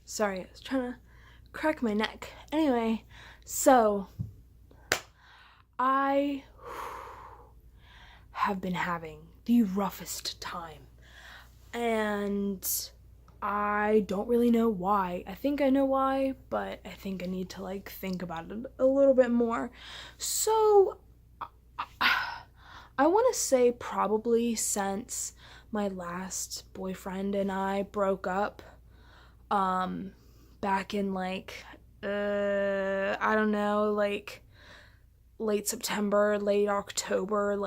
Sorry, I was trying to crack my neck. Anyway, so I have been having the roughest time. And I don't really know why. I think I know why, but I think I need to think about it a little bit more. So I want to say probably since my last boyfriend and I broke up, back in I don't know, late September, late October,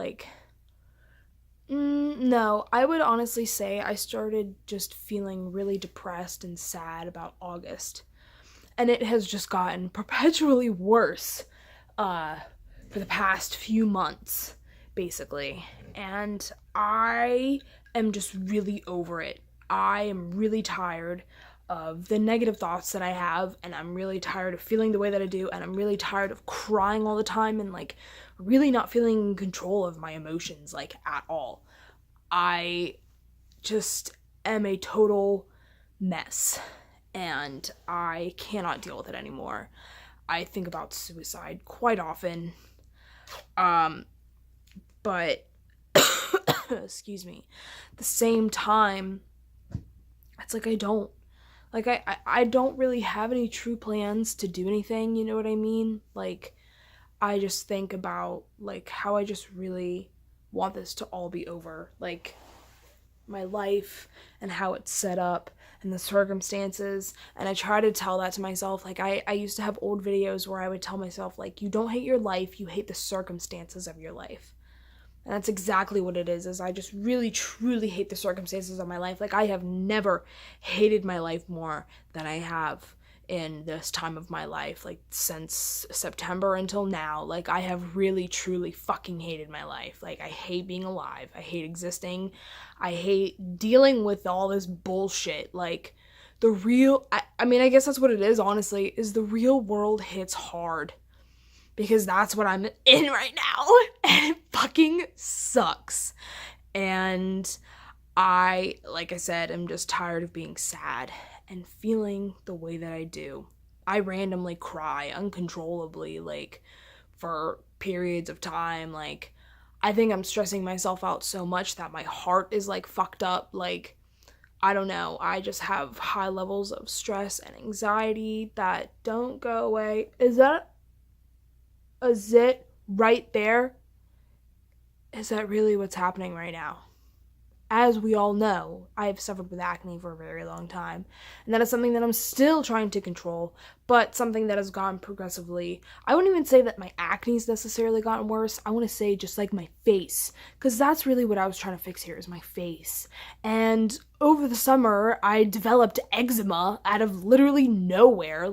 no, I would honestly say I started just feeling really depressed and sad about August. And it has just gotten perpetually worse for the past few months, basically. And I am just really over it. I am really tired of the negative thoughts that I have, and I'm really tired of feeling the way that I do, and I'm really tired of crying all the time and really not feeling in control of my emotions at all. I just am a total mess, and I cannot deal with it anymore. I think about suicide quite often, but excuse me, at the same time, it's I don't. I don't really have any true plans to do anything, you know what I mean? I just think about, how I just really want this to all be over. My life and how it's set up and the circumstances. And I try to tell that to myself. I used to have old videos where I would tell myself, you don't hate your life, you hate the circumstances of your life. And that's exactly what it is I just really, truly hate the circumstances of my life. I have never hated my life more than I have in this time of my life. Since September until now, I have really, truly fucking hated my life. I hate being alive. I hate existing. I hate dealing with all this bullshit. The real, I mean, I guess that's what it is, honestly, is the real world hits hard. Because that's what I'm in right now. And it fucking sucks. And like I said, I'm just tired of being sad and feeling the way that I do. I randomly cry uncontrollably, for periods of time. I think I'm stressing myself out so much that my heart is, fucked up. I don't know. I just have high levels of stress and anxiety that don't go away. Is that a zit right there? Is that really what's happening right now? As we all know, I have suffered with acne for a very long time, and that is something that I'm still trying to control, but something that has gone progressively. I wouldn't even say that my acne's necessarily gotten worse. I want to say just my face, because that's really what I was trying to fix here, is my face. And over the summer, I developed eczema out of literally nowhere.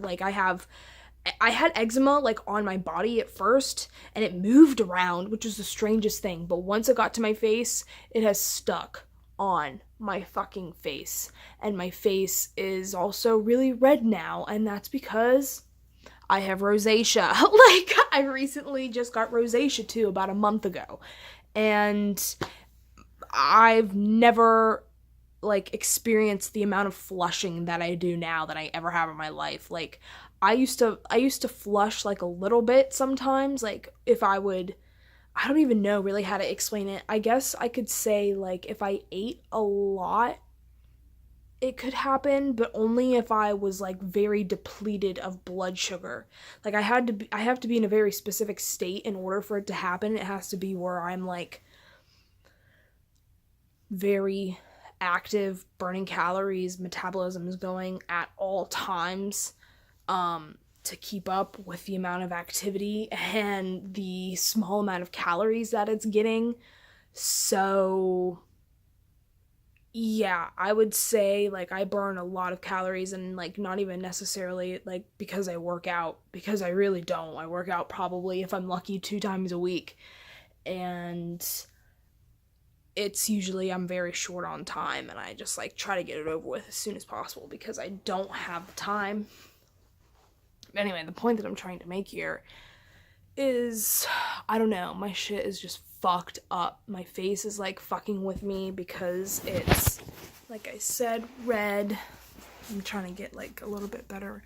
I had eczema on my body at first, and it moved around, which was the strangest thing. But once it got to my face, it has stuck on my fucking face. And my face is also really red now, and that's because I have rosacea. I recently just got rosacea too, about a month ago. And I've never experienced the amount of flushing that I do now that I ever have in my life. I used to flush a little bit sometimes, if I don't even know really how to explain it. I guess I could say if I ate a lot, it could happen, but only if I was very depleted of blood sugar. I have to be in a very specific state in order for it to happen. It has to be where I'm very active, burning calories, metabolism is going at all times, to keep up with the amount of activity and the small amount of calories that it's getting. So yeah, I would say I burn a lot of calories, and not even necessarily because I work out, because I really don't. I work out probably, if I'm lucky, 2 times a week, and it's usually I'm very short on time, and I just try to get it over with as soon as possible because I don't have the time. Anyway, the point that I'm trying to make here is, I don't know, my shit is just fucked up. My face is fucking with me because it's, like I said, red. I'm trying to get like a little bit better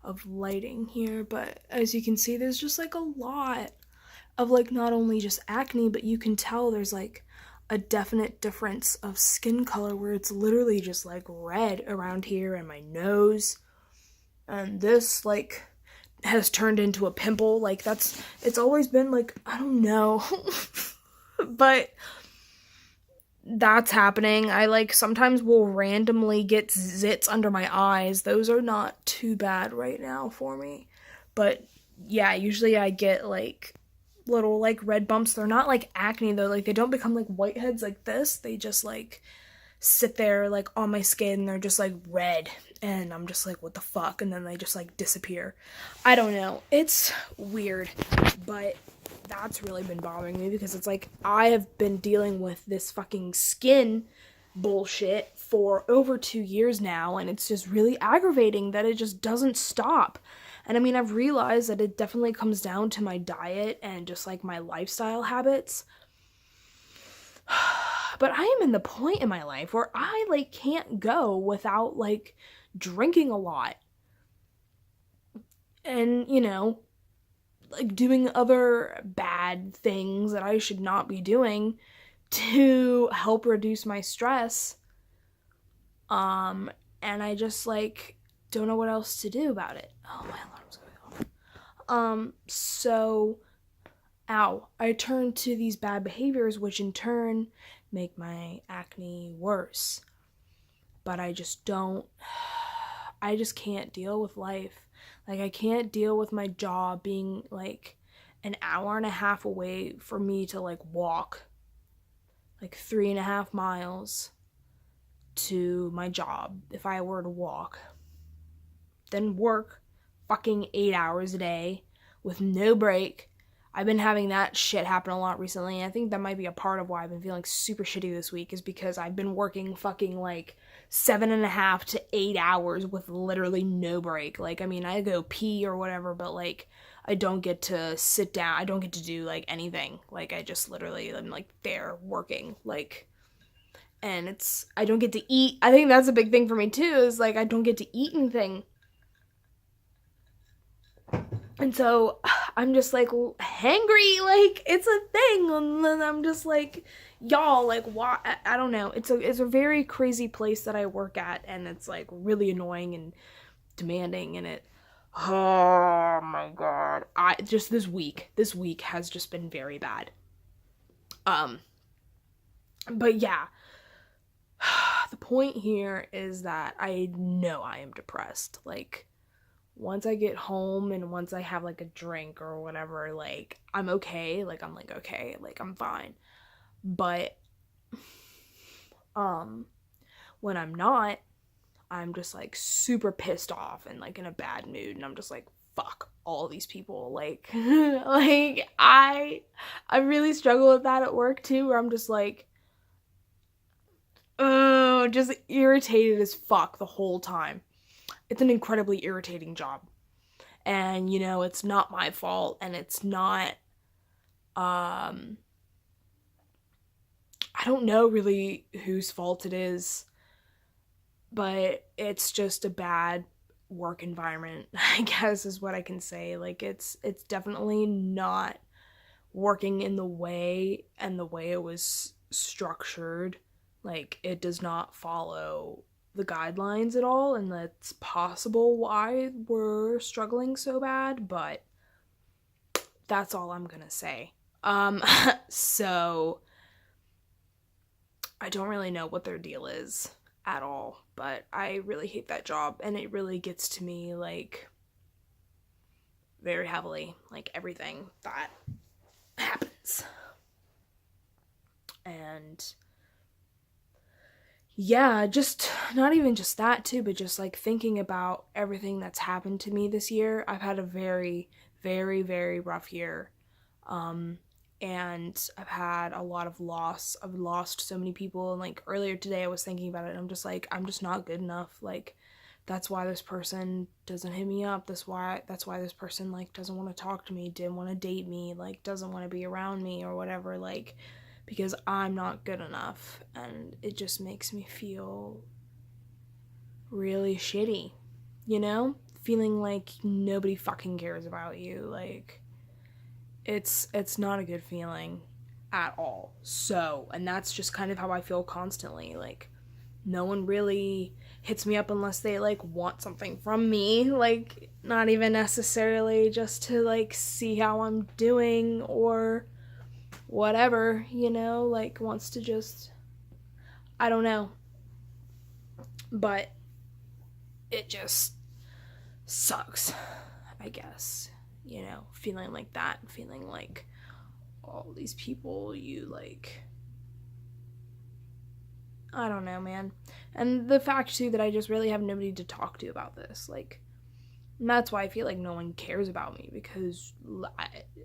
of lighting here, but as you can see, there's just like a lot of like not only just acne, but you can tell there's like a definite difference of skin color where it's literally just like red around here and my nose, and this like has turned into a pimple. Like it's always been like, I don't know. But that's happening. I like sometimes will randomly get zits under my eyes. Those are not too bad right now for me. But yeah, usually I get like little like red bumps. They're not like acne though. Like they don't become like whiteheads like this. They just like sit there like on my skin and they're just like red. And I'm just like, what the fuck? And then they just like disappear. I don't know. It's weird. But that's really been bothering me because it's like I have been dealing with this fucking skin bullshit for over 2 years now, and it's just really aggravating that it just doesn't stop. And I mean, I've realized that it definitely comes down to my diet and just like my lifestyle habits. But I am in the point in my life where I like can't go without like drinking a lot. And, you know, like doing other bad things that I should not be doing to help reduce my stress. And I just like don't know what else to do about it. Oh, my alarm's going off. So I turn to these bad behaviors, which in turn make my acne worse. But I just can't deal with life. Like, I can't deal with my job being, like, an hour and a half away for me to, like, walk, like, 3.5 miles to my job if I were to walk. Then work fucking 8 hours a day with no break. I've been having that shit happen a lot recently, and I think that might be a part of why I've been feeling super shitty this week, is because I've been working fucking, like, 7.5 to 8 hours with literally no break. Like, I mean, I go pee or whatever, but, like, I don't get to sit down. I don't get to do, like, anything. Like, I just literally am, like, there working, like, and I don't get to eat. I think that's a big thing for me, too, is, like, I don't get to eat anything. And so I'm just like hangry, like it's a thing, and then I'm just like, y'all, like, why? I don't know. It's a very crazy place that I work at, and it's like really annoying and demanding, and oh my god, this week has just been very bad. But yeah, the point here is that I know I am depressed, like. Once I get home and once I have like a drink or whatever, like I'm okay, like I'm like okay, like I'm fine. But when I'm not, I'm just like super pissed off and like in a bad mood, and I'm just like fuck all these people, like like I really struggle with that at work too, where I'm just like just irritated as fuck the whole time. It's an incredibly irritating job. And, you know, it's not my fault, and it's not, I don't know really whose fault it is, but it's just a bad work environment, I guess is what I can say. Like, it's definitely not working in the way it was structured. Like, it does not follow the guidelines at all, and that's possible why we're struggling so bad, but that's all I'm gonna say. So I don't really know what their deal is at all, but I really hate that job, and it really gets to me, like, very heavily, like everything that happens. And yeah, just not even just that too, but just like thinking about everything that's happened to me this year. I've had a very, very, very rough year. And I've had a lot of loss. I've lost so many people, and like earlier today I was thinking about it, and I'm just like, I'm just not good enough. Like, that's why this person doesn't hit me up. That's why this person like doesn't want to talk to me, didn't want to date me, like doesn't want to be around me or whatever, like, because I'm not good enough. And it just makes me feel really shitty, you know? Feeling like nobody fucking cares about you. Like, it's not a good feeling at all. So, and that's just kind of how I feel constantly. Like, no one really hits me up unless they, like, want something from me. Like, not even necessarily just to, like, see how I'm doing or whatever, you know? Like, wants to just, I don't know. But it just sucks, I guess, you know, feeling like that, feeling like all these people you, like, I don't know, man. And the fact, too, that I just really have nobody to talk to about this, like, and that's why I feel like no one cares about me, because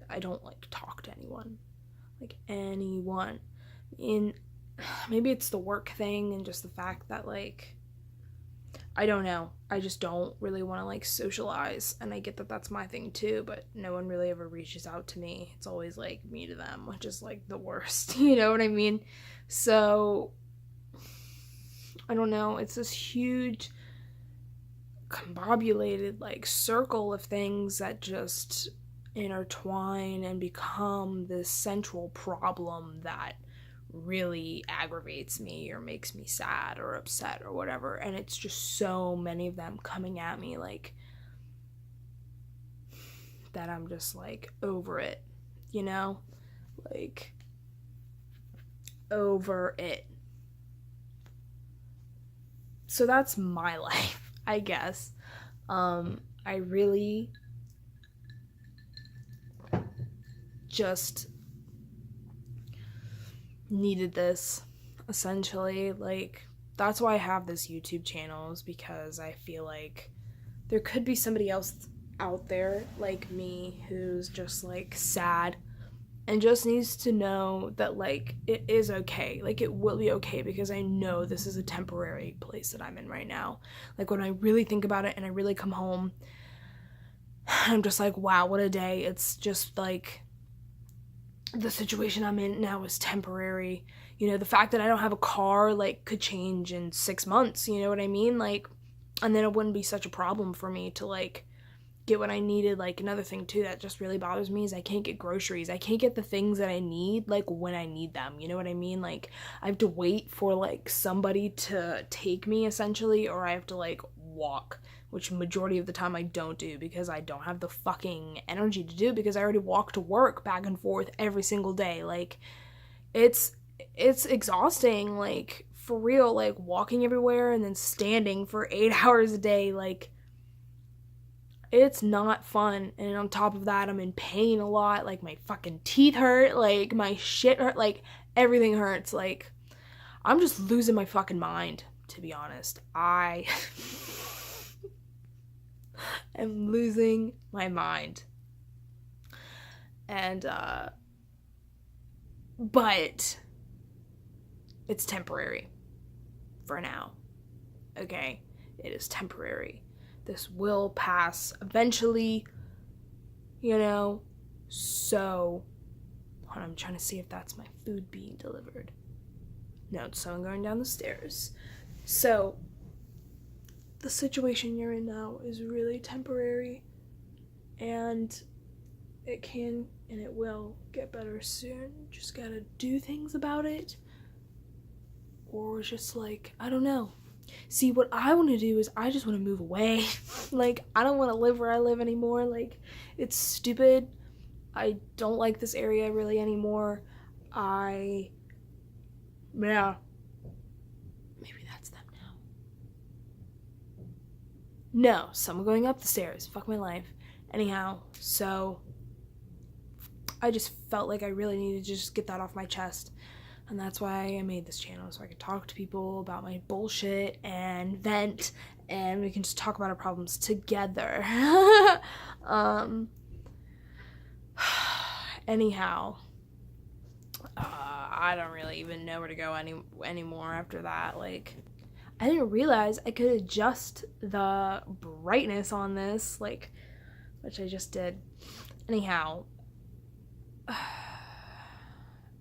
I don't, like, talk to anyone, like, anyone. In maybe it's the work thing and just the fact that, like, I don't know. I just don't really want to, like, socialize. And I get that that's my thing too, but no one really ever reaches out to me. It's always, like, me to them, which is, like, the worst. You know what I mean? So, I don't know. It's this huge, combobulated, like, circle of things that just intertwine and become this central problem that really aggravates me or makes me sad or upset or whatever. And it's just so many of them coming at me, like, that I'm just, like, over it, you know? Like, over it. So that's my life, I guess. I really just needed this, essentially. Like, that's why I have this YouTube channel, is because I feel like there could be somebody else out there like me who's just, like, sad and just needs to know that, like, it is okay. Like, it will be okay, because I know this is a temporary place that I'm in right now. Like, when I really think about it and I really come home, I'm just like, wow, what a day. It's just, like, the situation I'm in now is temporary. You know, the fact that I don't have a car, like, could change in 6 months, you know what I mean? Like, and then it wouldn't be such a problem for me to, like, get what I needed. Like, another thing too that just really bothers me is I can't get groceries. I can't get the things that I need, like, when I need them, you know what I mean? Like, I have to wait for, like, somebody to take me, essentially, or I have to, like, walk, which majority of the time I don't do, because I don't have the fucking energy to do, because I already walk to work back and forth every single day. Like, it's exhausting, like, for real, like, walking everywhere and then standing for 8 hours a day. Like, it's not fun. And on top of that, I'm in pain a lot. Like, my fucking teeth hurt, like, my shit hurt, like, everything hurts. Like, I'm just losing my fucking mind, to be honest. I am losing my mind. And, but it's temporary for now. Okay? It is temporary. This will pass eventually, you know? So, hold on, I'm trying to see if that's my food being delivered. No, it's someone going down the stairs. So, the situation you're in now is really temporary, and it can and it will get better soon. Just gotta do things about it, or just, like, I don't know. See, what I want to do is I just want to move away. Like, I don't want to live where I live anymore. Like, it's stupid. I don't like this area really anymore. Yeah. Maybe that's them now. No, someone going up the stairs. Fuck my life. Anyhow, so I just felt like I really needed to just get that off my chest. And that's why I made this channel, so I could talk to people about my bullshit and vent, and we can just talk about our problems together. Anyhow, I don't really even know where to go anymore after that. Like, I didn't realize I could adjust the brightness on this, like, which I just did. Anyhow,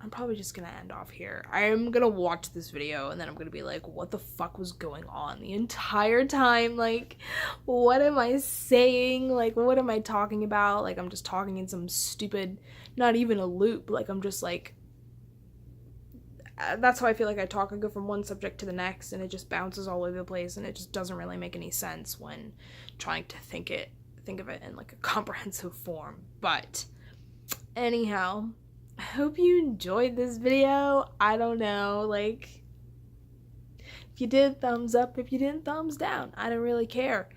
I'm probably just gonna end off here. I'm gonna watch this video and then I'm gonna be like, what the fuck was going on the entire time? Like, what am I saying? Like, what am I talking about? Like, I'm just talking in some stupid, not even a loop. Like, I'm just like, that's how I feel like I talk. I go from one subject to the next and it just bounces all over the place and it just doesn't really make any sense when trying to think of it in like a comprehensive form. But anyhow, I hope you enjoyed this video. I don't know, like, if you did, thumbs up. If you didn't, thumbs down. I don't really care.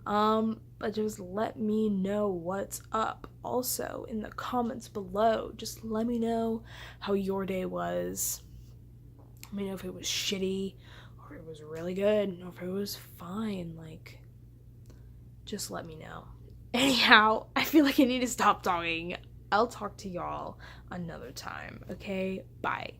But just let me know what's up. Also, in the comments below, just let me know how your day was. Let me know if it was shitty, or it was really good, or if it was fine. Like, just let me know. Anyhow, I feel like I need to stop talking. I'll talk to y'all another time, okay? Bye.